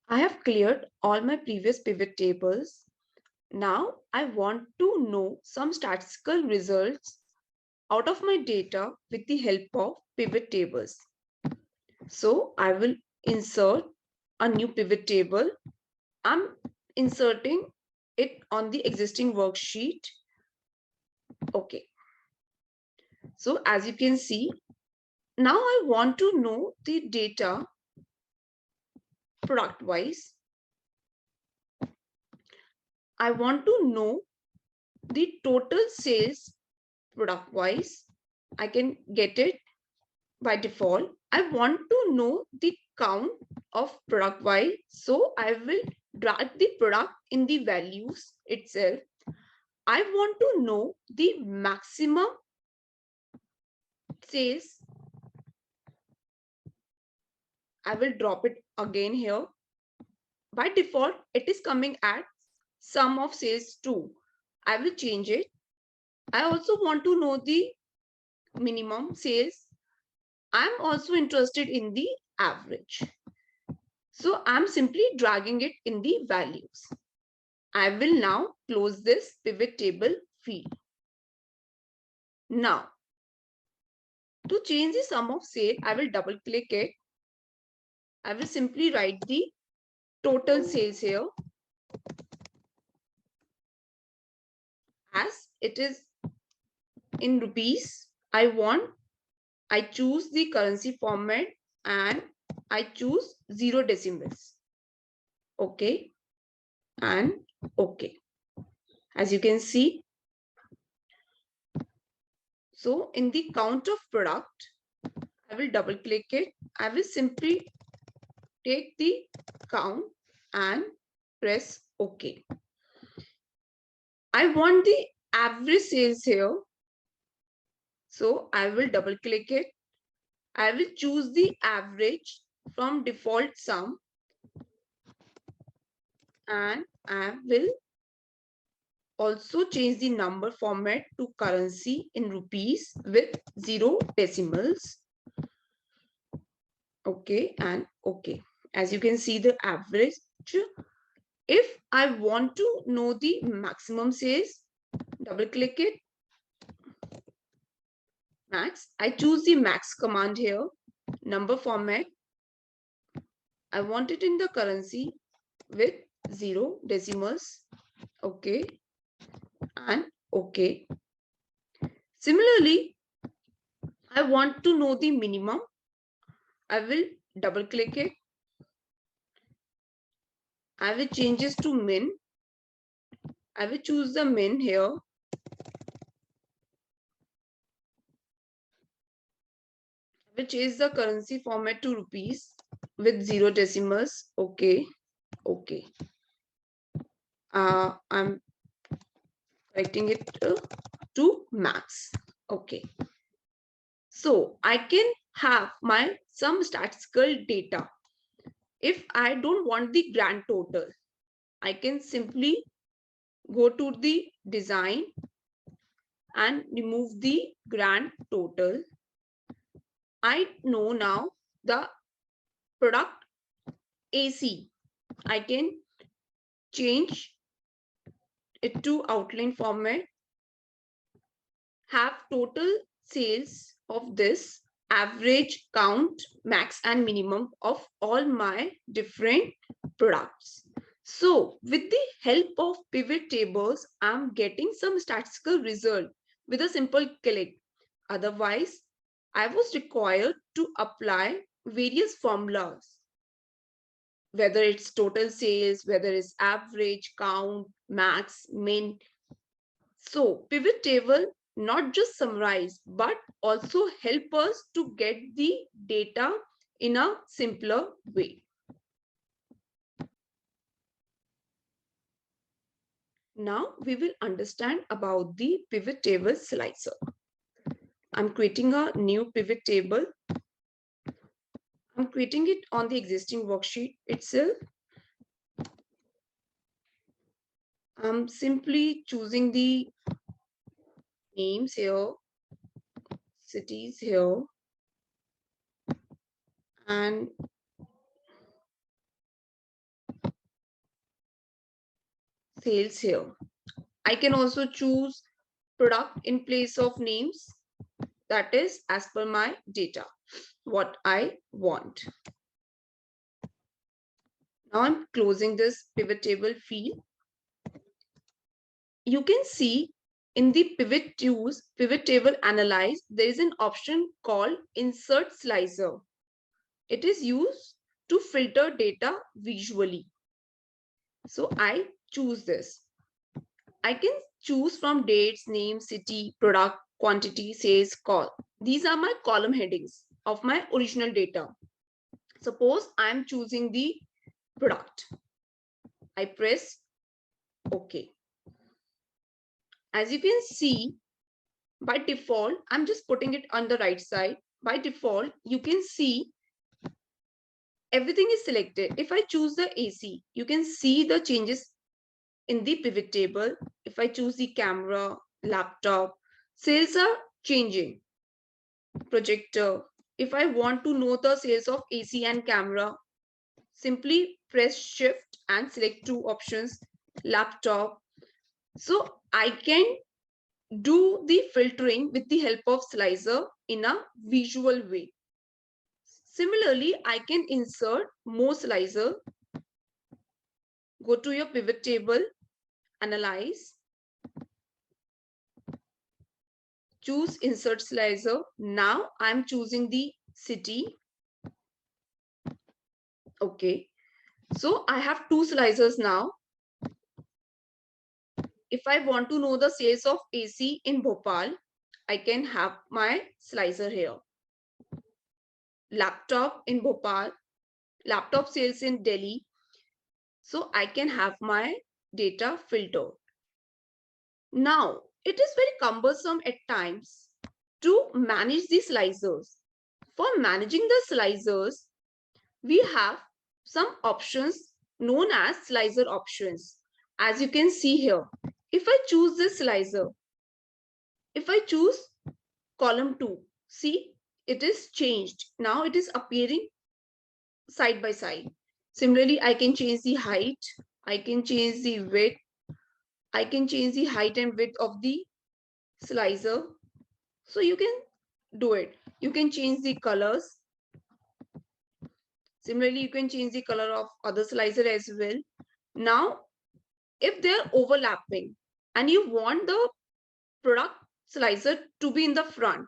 I have cleared all my previous pivot tables. Now I want to know some statistical results out of my data with the help of pivot tables. So I will insert a new pivot table. I'm inserting it on the existing worksheet. Okay. So as you can see, now I want to know the data product wise. I want to know the total sales product wise. I can get it by default. I want to know the count of product wise. So I will drag the product in the values itself. I want to know the maximum sales. I will drop it again here. By default, it is coming at sum of sales 2. I will change it. I also want to know the minimum sales. I'm also interested in the average. So I'm simply dragging it in the values. I will now close this pivot table field. Now, to change the sum of sale, I will double click it. I will simply write the total sales here as it is in rupees. I choose the currency format and I choose 0 decimals. Okay. And okay. As you can see, so in the count of product, I will double click it. I will simply take the count and press OK. I want the average sales here. So I will double click it. I will choose the average from default sum and I will also change the number format to currency in rupees with 0 decimals. Okay and okay. As you can see the average. If I want to know the maximum sales, double click it. Max. I choose the max command here. Number format. I want it in the currency with 0 decimals. Okay. And okay. Similarly, I want to know the minimum. I will double click it. I will change this to min. I will choose the min here. I will change the currency format to rupees with 0 decimals. Okay. Okay. I'm correcting it to max. Okay. So I can have my some statistical data. If I don't want the grand total, I can simply go to the design and remove the grand total. I know now the product AC. I can change it to outline format, have total sales of this, average, count, max and minimum of all my different products. So with the help of pivot tables, I'm getting some statistical result with a simple click. Otherwise, I was required to apply various formulas, whether it's total sales, whether it's average, count, max, min. So pivot table not just summarize, but also help us to get the data in a simpler way. Now we will understand about the pivot table slicer. I'm creating a new pivot table. I'm creating it on the existing worksheet itself. I'm simply choosing the names here, cities here, and sales here. I can also choose product in place of names. That is as per my data, what I want. Now I'm closing this pivot table field. You can see in the pivot table analyze, there is an option called insert slicer. It is used to filter data visually. So I choose this. I can choose from dates, name, city, product, quantity, sales, call. These are my column headings of my original data. Suppose I'm choosing the product. I press OK. As you can see, by default, I'm just putting it on the right side. By default, you can see everything is selected. If I choose the AC, you can see the changes in the pivot table. If I choose the camera, laptop, sales are changing. Projector. If I want to know the sales of AC and camera, simply press shift and select two options, laptop. So I can do the filtering with the help of slicer in a visual way. Similarly, I can insert more slicer. Go to your pivot table, analyze, choose insert slicer. Now I'm choosing the city. Okay, so I have two slicers now. If I want to know the sales of AC in Bhopal, I can have my slicer here. Laptop in Bhopal, laptop sales in Delhi. So I can have my data filtered. Now, it is very cumbersome at times to manage the slicers. For managing the slicers, we have some options known as slicer options. As you can see here, if I choose this slicer, if I choose column 2, see, it is changed. Now it is appearing side by side. Similarly, I can change the height, I can change the width, I can change the height and width of the slicer. So you can do it. You can change the colors. Similarly, you can change the color of other slicer as well. Now, if they're overlapping and you want the product slicer to be in the front,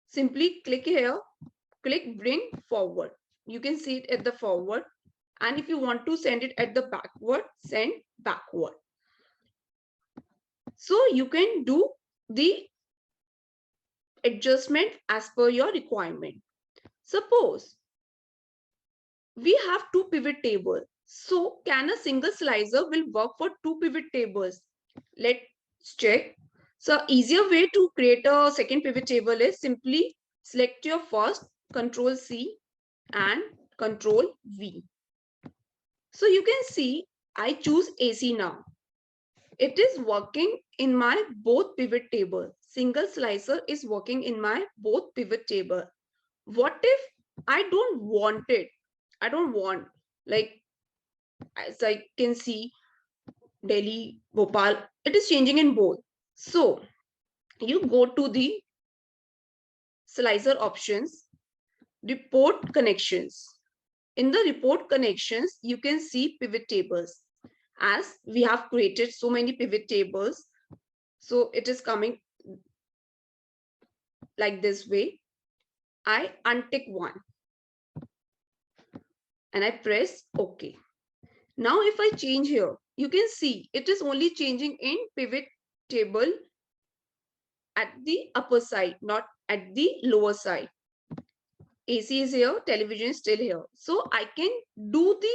simply click here, click bring forward. You can see it at the forward. And if you want to send it at the backward, send backward. So you can do the adjustment as per your requirement. Suppose we have two pivot tables. So can a single slicer will work for two pivot tables? Let's check. So easier way to create a second pivot table is simply select your first, Control C and Control V. So you can see I choose AC now. It is working in my both pivot table. Single slicer is working in my both pivot table. What if I don't want it? I don't want, like, as I can see, Delhi, Bhopal, it is changing in both. So you go to the slicer options, report connections. In the report connections, you can see pivot tables. As we have created so many pivot tables, so it is coming like this way. I untick one and I press OK. Now if I change here, you can see it is only changing in pivot table at the upper side, not at the lower side. AC is here, television is still here. So I can do the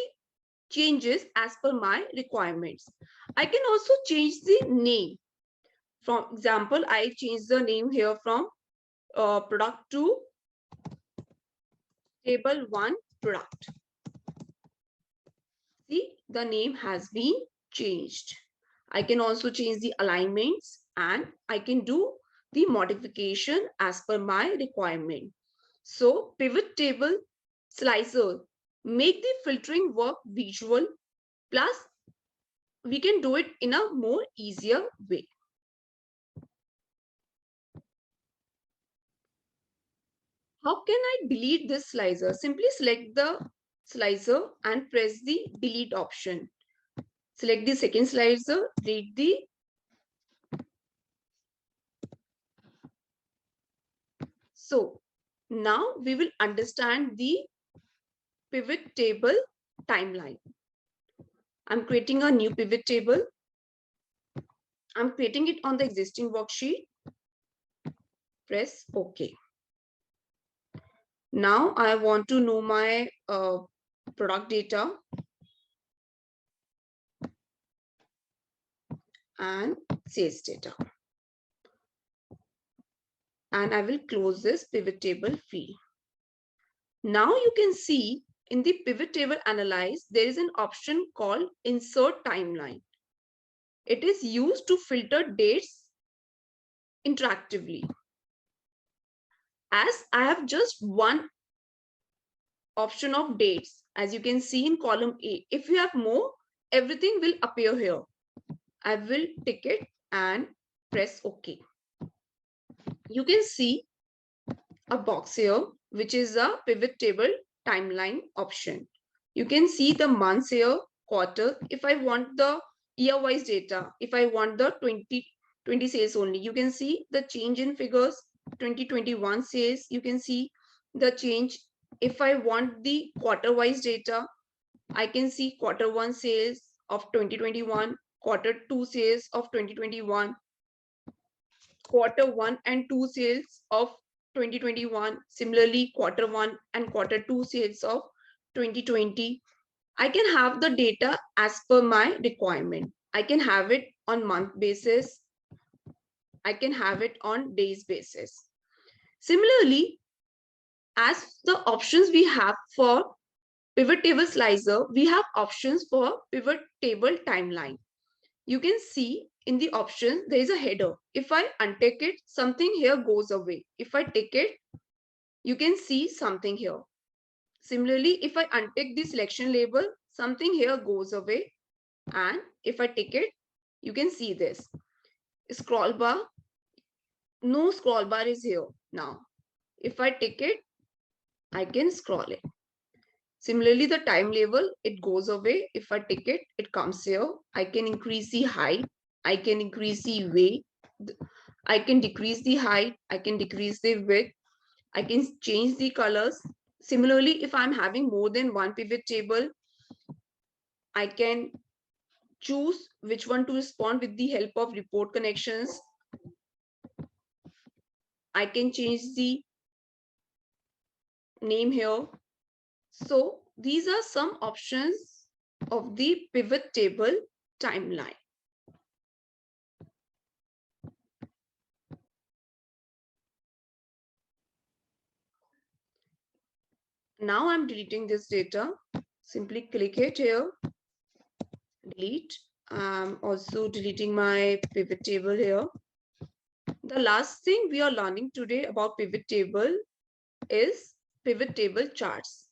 changes as per my requirements. I can also change the name. For example, I change the name here from product to table 1 product. See, the name has been changed. I can also change the alignments and I can do the modification as per my requirement. So pivot table slicer make the filtering work visual, plus we can do it in a more easier way. How can I delete this slicer? Simply select the slicer and press the delete option. Select the second slicer, delete the. So now we will understand the pivot table timeline. I'm creating a new pivot table. I'm creating it on the existing worksheet. Press OK. Now I want to know my product data and sales data. And I will close this pivot table field. Now you can see in the pivot table analyze, there is an option called insert timeline. It is used to filter dates interactively. As I have just one option of dates, as you can see in column A, if you have more, everything will appear here. I will tick it and press OK. You can see a box here, which is a pivot table timeline option. You can see the months here, quarter. If I want the year-wise data, if I want the 2020 sales only, you can see the change in figures, 2021 sales, you can see the change. If I want the quarter-wise data, I can see quarter one sales of 2021, quarter two sales of 2021, quarter one and two sales of 2021, similarly quarter one and quarter two sales of 2020. I can have the data as per my requirement. I can have it on month basis. I can have it on days basis. Similarly, as the options we have for pivot table slicer, we have options for pivot table timeline. You can see in the option, there is a header. If I untick it, something here goes away. If I tick it, you can see something here. Similarly, if I untick the selection label, something here goes away. And if I tick it, you can see this. Scroll bar, no scroll bar is here now. If I tick it, I can scroll it. Similarly, the time label, it goes away. If I tick it, it comes here. I can increase the height. I can increase the weight. I can decrease the height. I can decrease the width. I can change the colors. Similarly, if I'm having more than one pivot table, I can choose which one to respond with the help of report connections. I can change the name here. So these are some options of the pivot table timeline. Now I'm deleting this data. Simply click it here, delete. I'm also deleting my pivot table here. The last thing we are learning today about pivot table is pivot table charts.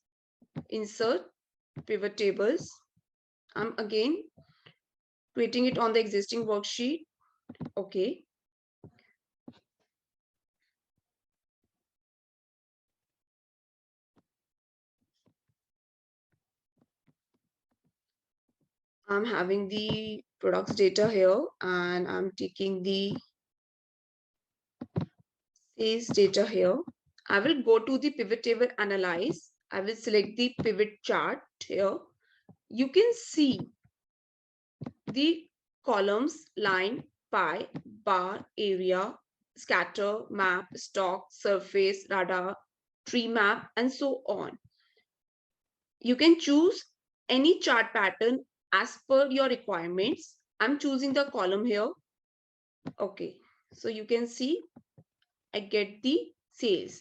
Insert pivot tables. I'm again creating it on the existing worksheet. Okay. I'm having the products data here and I'm taking the sales data here. I will go to the pivot table analyze. I will select the pivot chart here. You can see the columns, line, pie, bar, area, scatter, map, stock, surface, radar, tree map, and so on. You can choose any chart pattern as per your requirements. I'm choosing the column here. Okay, so you can see I get the sales.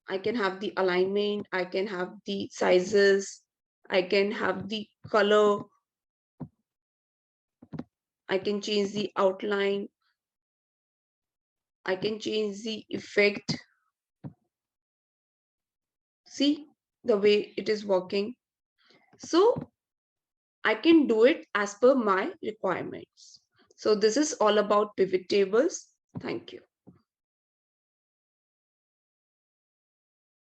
I can have the alignment, I can have the sizes, I can have the color, I can change the outline, I can change the effect. See the way it is working. So I can do it as per my requirements. So this is all about pivot tables. Thank you.